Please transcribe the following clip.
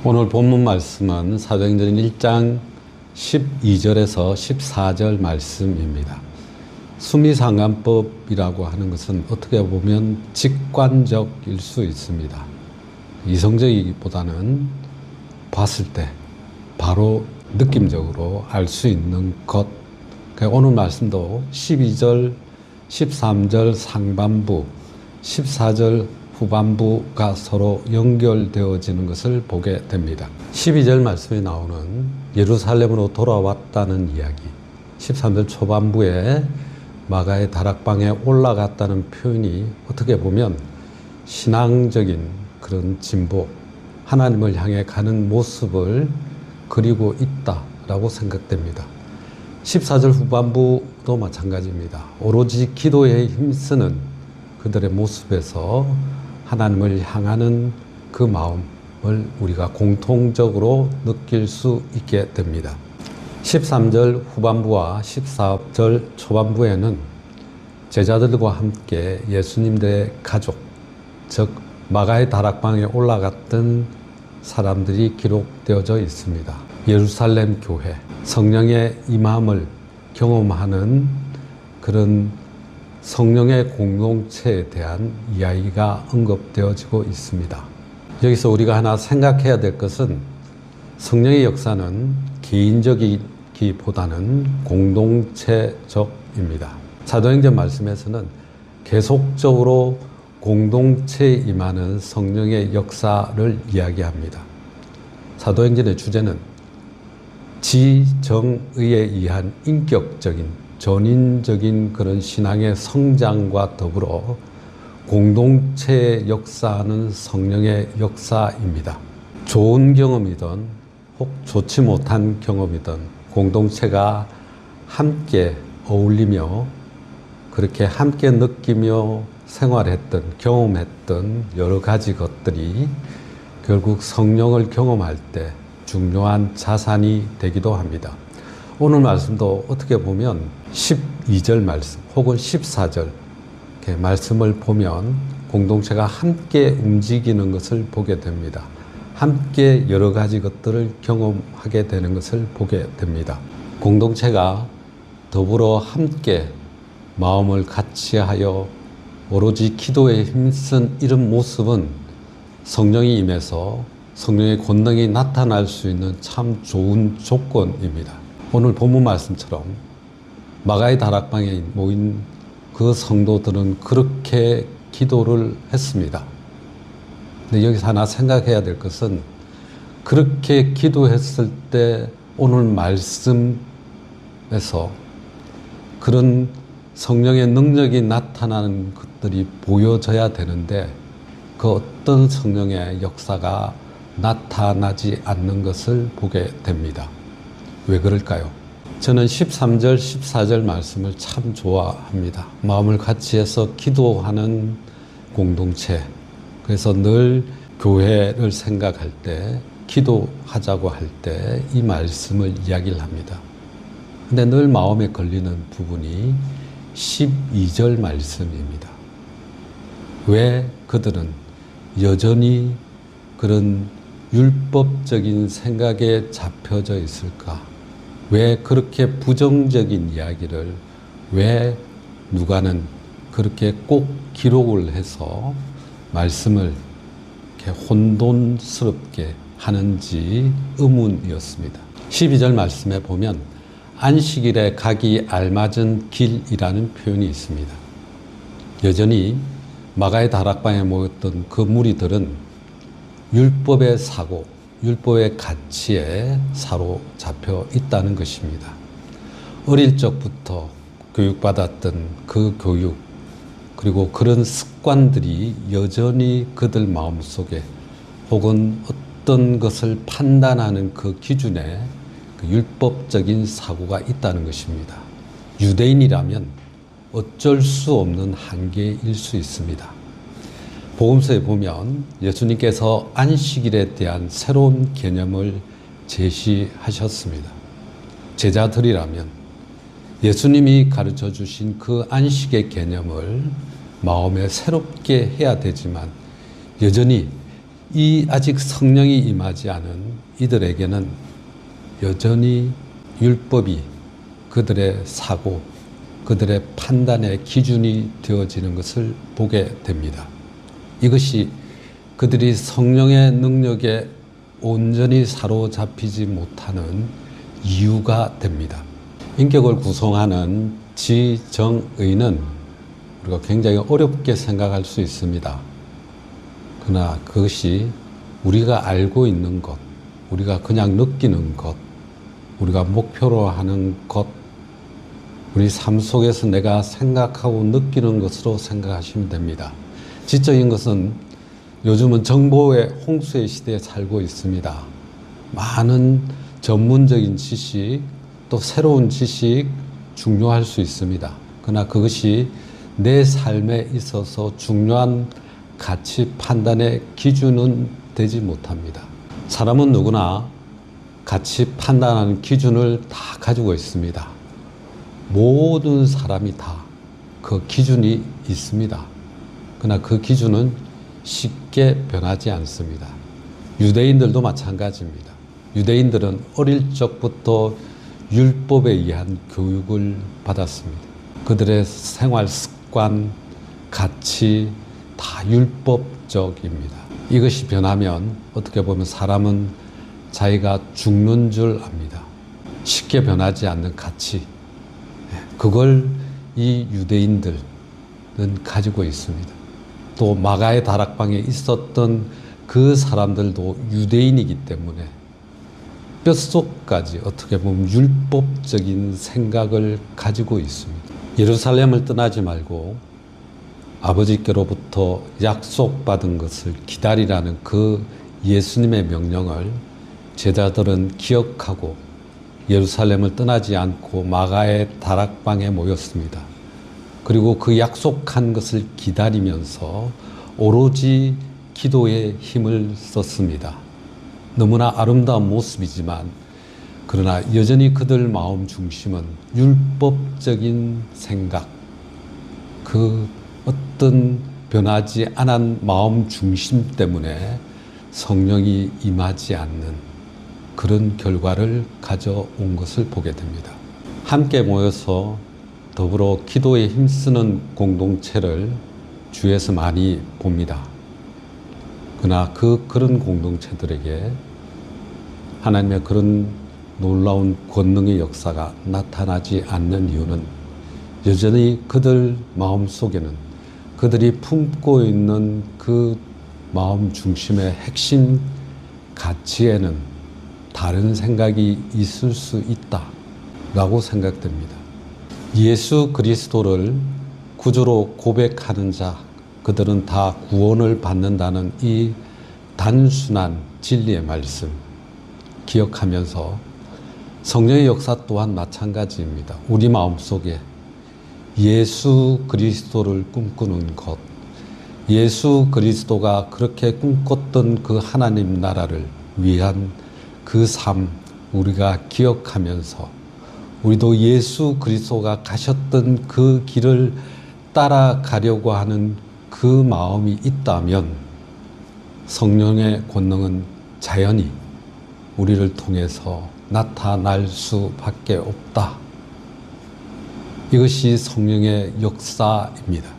오늘 본문 말씀은 사도행전 1장 12절에서 14절 말씀입니다. 수미상관법이라고 하는 것은 어떻게 보면 직관적일 수 있습니다. 이성적이기보다는 봤을 때 바로 느낌적으로 알 수 있는 것. 오늘 말씀도 12절, 13절 상반부, 14절 후반부가 서로 연결되어지는 것을 보게 됩니다. 12절 말씀에 나오는 예루살렘으로 돌아왔다는 이야기, 13절 초반부에 마가의 다락방에 올라갔다는 표현이 어떻게 보면 신앙적인 그런 진보, 하나님을 향해 가는 모습을 그리고 있다라고 생각됩니다. 14절 후반부도 마찬가지입니다. 오로지 기도에 힘쓰는 그들의 모습에서 하나님을 향하는 그 마음을 우리가 공통적으로 느낄 수 있게 됩니다. 13절 후반부와 14절 초반부에는 제자들과 함께 예수님의 가족, 즉 마가의 다락방에 올라갔던 사람들이 기록되어져 있습니다. 예루살렘 교회, 성령의 임함을 경험하는 그런 성령의 공동체에 대한 이야기가 언급되어지고 있습니다. 여기서 우리가 하나 생각해야 될 것은 성령의 역사는 개인적이기보다는 공동체적입니다. 사도행전 말씀에서는 계속적으로 공동체에 임하는 성령의 역사를 이야기합니다. 사도행전의 주제는 지정의에 의한 인격적인 전인적인 그런 신앙의 성장과 더불어 공동체에 역사하는 성령의 역사입니다. 좋은 경험이든 혹 좋지 못한 경험이든 공동체가 함께 어울리며 그렇게 함께 느끼며 생활했던, 경험했던 여러 가지 것들이 결국 성령을 경험할 때 중요한 자산이 되기도 합니다. 오늘 말씀도 어떻게 보면 12절 말씀 혹은 14절 이렇게 말씀을 보면 공동체가 함께 움직이는 것을 보게 됩니다. 함께 여러 가지 것들을 경험하게 되는 것을 보게 됩니다. 공동체가 더불어 함께 마음을 같이하여 오로지 기도에 힘쓴 이런 모습은 성령이 임해서 성령의 권능이 나타날 수 있는 참 좋은 조건입니다. 오늘 본문 말씀처럼 마가의 다락방에 모인 그 성도들은 그렇게 기도를 했습니다. 근데 여기서 하나 생각해야 될 것은 그렇게 기도했을 때 오늘 말씀에서 그런 성령의 능력이 나타나는 것들이 보여져야 되는데 그 어떤 성령의 역사가 나타나지 않는 것을 보게 됩니다. 왜 그럴까요? 저는 13절, 14절 말씀을 참 좋아합니다. 마음을 같이 해서 기도하는 공동체. 그래서 늘 교회를 생각할 때, 기도하자고 할 때 이 말씀을 이야기를 합니다. 근데 늘 마음에 걸리는 부분이 12절 말씀입니다. 왜 그들은 여전히 그런 율법적인 생각에 잡혀져 있을까? 왜 그렇게 부정적인 이야기를 왜 누가는 그렇게 꼭 기록을 해서 말씀을 이렇게 혼돈스럽게 하는지 의문이었습니다. 12절 말씀에 보면 안식일에 가기 알맞은 길이라는 표현이 있습니다. 여전히 마가의 다락방에 모였던 그 무리들은 율법의 사고, 율법의 가치에 사로잡혀 있다는 것입니다. 어릴 적부터 교육받았던 그 교육, 그리고 그런 습관들이 여전히 그들 마음속에 혹은 어떤 것을 판단하는 그 기준에 그 율법적인 사고가 있다는 것입니다. 유대인이라면 어쩔 수 없는 한계일 수 있습니다. 복음서에 보면 예수님께서 안식일에 대한 새로운 개념을 제시하셨습니다. 제자들이라면 예수님이 가르쳐 주신 그 안식의 개념을 마음에 새롭게 해야 되지만 여전히 이 아직 성령이 임하지 않은 이들에게는 여전히 율법이 그들의 사고, 그들의 판단의 기준이 되어지는 것을 보게 됩니다. 이것이 그들이 성령의 능력에 온전히 사로잡히지 못하는 이유가 됩니다. 인격을 구성하는 지정의는 우리가 굉장히 어렵게 생각할 수 있습니다. 그러나 그것이 우리가 알고 있는 것, 우리가 그냥 느끼는 것, 우리가 목표로 하는 것, 우리 삶 속에서 내가 생각하고 느끼는 것으로 생각하시면 됩니다. 지적인 것은 요즘은 정보의 홍수의 시대에 살고 있습니다. 많은 전문적인 지식, 또 새로운 지식 중요할 수 있습니다. 그러나 그것이 내 삶에 있어서 중요한 가치 판단의 기준은 되지 못합니다. 사람은 누구나 가치 판단하는 기준을 다 가지고 있습니다. 모든 사람이 다 그 기준이 있습니다. 그러나 그 기준은 쉽게 변하지 않습니다. 유대인들도 마찬가지입니다. 유대인들은 어릴 적부터 율법에 의한 교육을 받았습니다. 그들의 생활 습관, 가치 다 율법적입니다. 이것이 변하면 어떻게 보면 사람은 자기가 죽는 줄 압니다. 쉽게 변하지 않는 가치, 그걸 이 유대인들은 가지고 있습니다. 또 마가의 다락방에 있었던 그 사람들도 유대인이기 때문에 뼛속까지 어떻게 보면 율법적인 생각을 가지고 있습니다. 예루살렘을 떠나지 말고 아버지께로부터 약속받은 것을 기다리라는 그 예수님의 명령을 제자들은 기억하고 예루살렘을 떠나지 않고 마가의 다락방에 모였습니다. 그리고 그 약속한 것을 기다리면서 오로지 기도에 힘을 썼습니다. 너무나 아름다운 모습이지만 그러나 여전히 그들 마음 중심은 율법적인 생각, 그 어떤 변하지 않은 마음 중심 때문에 성령이 임하지 않는 그런 결과를 가져온 것을 보게 됩니다. 함께 모여서 더불어 기도에 힘쓰는 공동체를 주위에서 많이 봅니다. 그러나 그런 공동체들에게 하나님의 그런 놀라운 권능의 역사가 나타나지 않는 이유는 여전히 그들 마음속에는 그들이 품고 있는 그 마음 중심의 핵심 가치에는 다른 생각이 있을 수 있다라고 생각됩니다. 예수 그리스도를 구주로 고백하는 자, 그들은 다 구원을 받는다는 이 단순한 진리의 말씀 기억하면서 성령의 역사 또한 마찬가지입니다. 우리 마음속에 예수 그리스도를 꿈꾸는 것, 예수 그리스도가 그렇게 꿈꿨던 그 하나님 나라를 위한 그 삶 우리가 기억하면서 우리도 예수 그리스도가 가셨던 그 길을 따라가려고 하는 그 마음이 있다면 성령의 권능은 자연히 우리를 통해서 나타날 수밖에 없다. 이것이 성령의 역사입니다.